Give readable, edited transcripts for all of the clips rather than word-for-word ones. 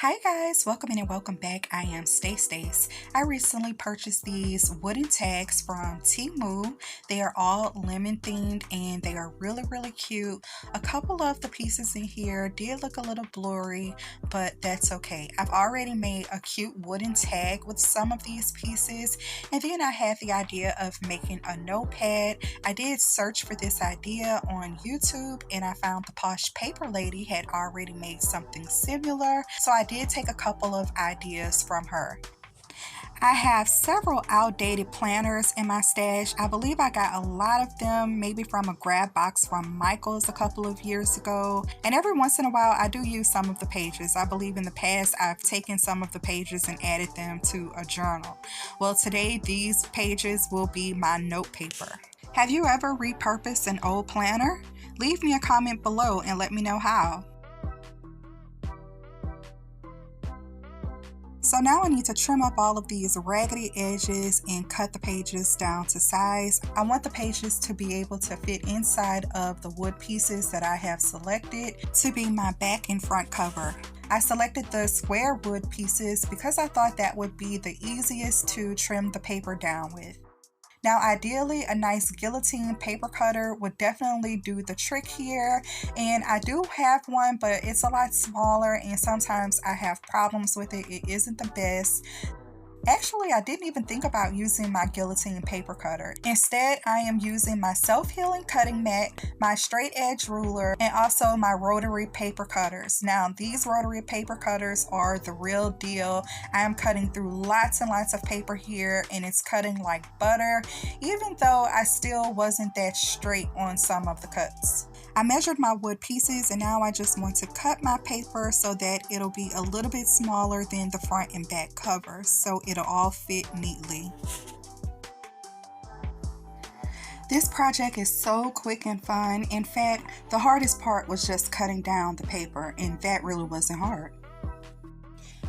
Hi guys, welcome in and welcome back. I am Stace. I recently purchased these wooden tags from TEMU. They are all lemon themed and they are really cute. A couple of the pieces in here did look a little blurry, but that's okay. I've already made a cute wooden tag with some of these pieces, and then I had the idea of making a notepad. I did search for this idea on YouTube and I found the Posh Paper Lady had already made something similar, so I did take a couple of ideas from her. I have several outdated planners in my stash. I believe I got a lot of them maybe from a grab box from Michael's a couple of years ago. And every once in a while I do use some of the pages. I believe in the past I've taken some of the pages and added them to a journal. Well, today these pages will be my note paper. Have you ever repurposed an old planner? Leave me a comment below and let me know how. So now I need to trim up all of these raggedy edges and cut the pages down to size. I want the pages to be able to fit inside of the wood pieces that I have selected to be my back and front cover. I selected the square wood pieces because I thought that would be the easiest to trim the paper down with. Now ideally a nice guillotine paper cutter would definitely do the trick here, and I do have one, but it's a lot smaller and sometimes I have problems with it. It isn't the best. Actually, I didn't even think about using my guillotine paper cutter. Instead, I am using my self-healing cutting mat, my straight edge ruler, and also my rotary paper cutters. Now, these rotary paper cutters are the real deal. I am cutting through lots and lots of paper here, and it's cutting like butter, even though I still wasn't that straight on some of the cuts. I measured my wood pieces and now I just want to cut my paper so that it'll be a little bit smaller than the front and back covers, so it'll all fit neatly. This project is so quick and fun. In fact, the hardest part was just cutting down the paper, and that really wasn't hard.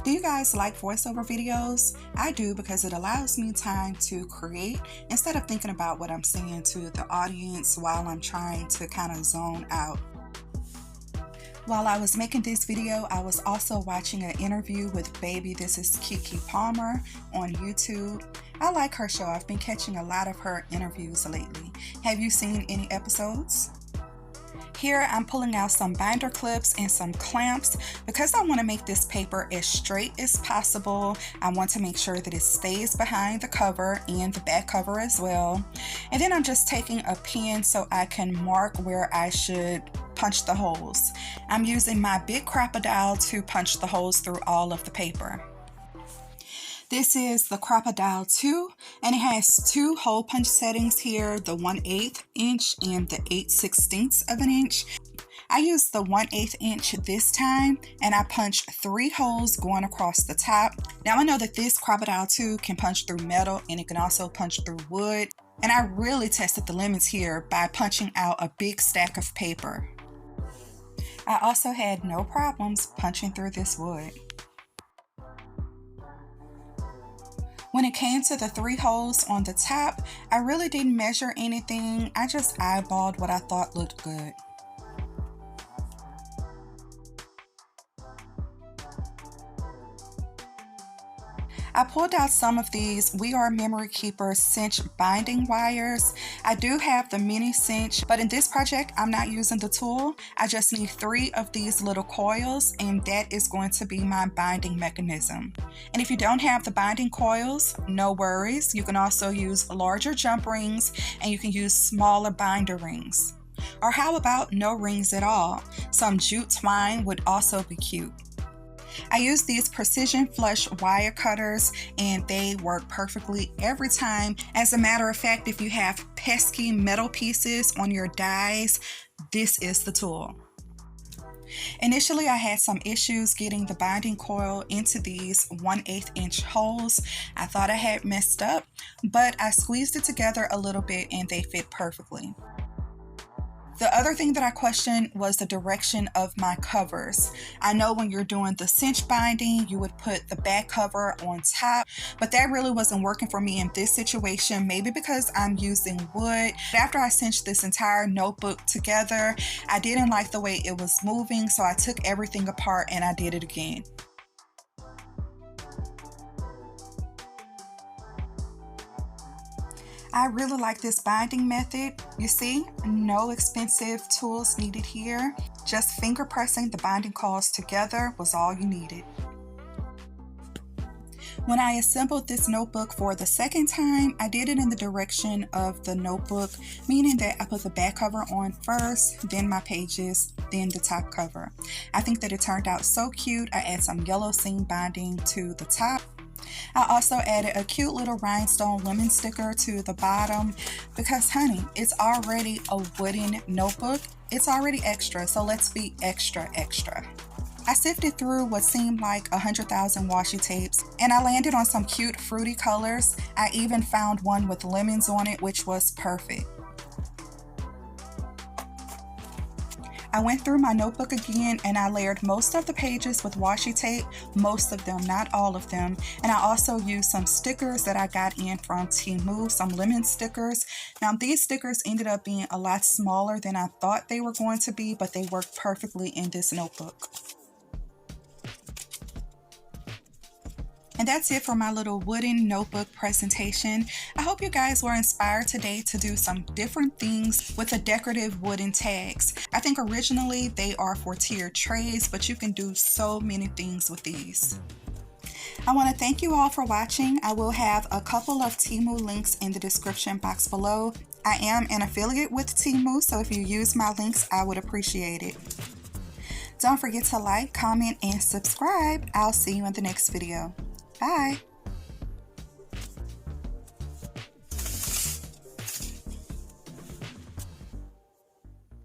Do you guys like voiceover videos? I do, because it allows me time to create instead of thinking about what I'm saying to the audience while I'm trying to kind of zone out. While I was making this video, I was also watching an interview with Baby This Is Kiki Palmer on YouTube. I like her show. I've been catching a lot of her interviews lately. Have you seen any episodes? Here I'm pulling out some binder clips and some clamps because I want to make this paper as straight as possible. I want to make sure that it stays behind the cover and the back cover as well. And then I'm just taking a pen so I can mark where I should punch the holes. I'm using my big crocodile to punch the holes through all of the paper. This is the Crocodile 2, and it has two hole punch settings here, the 1/8 inch and the 8/16 of an inch. I used the 1/8 inch this time, and I punched 3 holes going across the top. Now I know that this Crocodile 2 can punch through metal and it can also punch through wood, and I really tested the limits here by punching out a big stack of paper. I also had no problems punching through this wood. When it came to the 3 holes on the top, I really didn't measure anything. I just eyeballed what I thought looked good. I pulled out some of these We Are Memory Keeper cinch binding wires. I do have the mini cinch, but in this project I'm not using the tool. I just need 3 of these little coils, and that is going to be my binding mechanism. And if you don't have the binding coils, no worries. You can also use larger jump rings, and you can use smaller binder rings. Or how about no rings at all? Some jute twine would also be cute. I use these precision flush wire cutters and they work perfectly every time. As a matter of fact, if you have pesky metal pieces on your dies, this is the tool. Initially, I had some issues getting the binding coil into these 1/8 inch holes. I thought I had messed up, but I squeezed it together a little bit and they fit perfectly. The other thing that I questioned was the direction of my covers. I know when you're doing the cinch binding, you would put the back cover on top, but that really wasn't working for me in this situation, maybe because I'm using wood. After I cinched this entire notebook together, I didn't like the way it was moving, so I took everything apart and I did it again. I really like this binding method. You see, no expensive tools needed here. Just finger pressing the binding coils together was all you needed. When I assembled this notebook for the second time, I did it in the direction of the notebook, meaning that I put the back cover on first, then my pages, then the top cover. I think that it turned out so cute. I added some yellow seam binding to the top. I also added a cute little rhinestone lemon sticker to the bottom because, honey, it's already a wooden notebook. It's already extra, so let's be extra, extra. I sifted through what seemed like 100,000 washi tapes, and I landed on some cute fruity colors. I even found one with lemons on it, which was perfect. I went through my notebook again and I layered most of the pages with washi tape, most of them, not all of them. And I also used some stickers that I got in from TEMU, some lemon stickers. Now these stickers ended up being a lot smaller than I thought they were going to be, but they worked perfectly in this notebook. And that's it for my little wooden notebook presentation. I hope you guys were inspired today to do some different things with the decorative wooden tags. I think originally they are for tiered trays, but you can do so many things with these. I want to thank you all for watching. I will have a couple of TEMU links in the description box below. I am an affiliate with TEMU, so if you use my links, I would appreciate it. Don't forget to like, comment, and subscribe. I'll see you in the next video. Bye.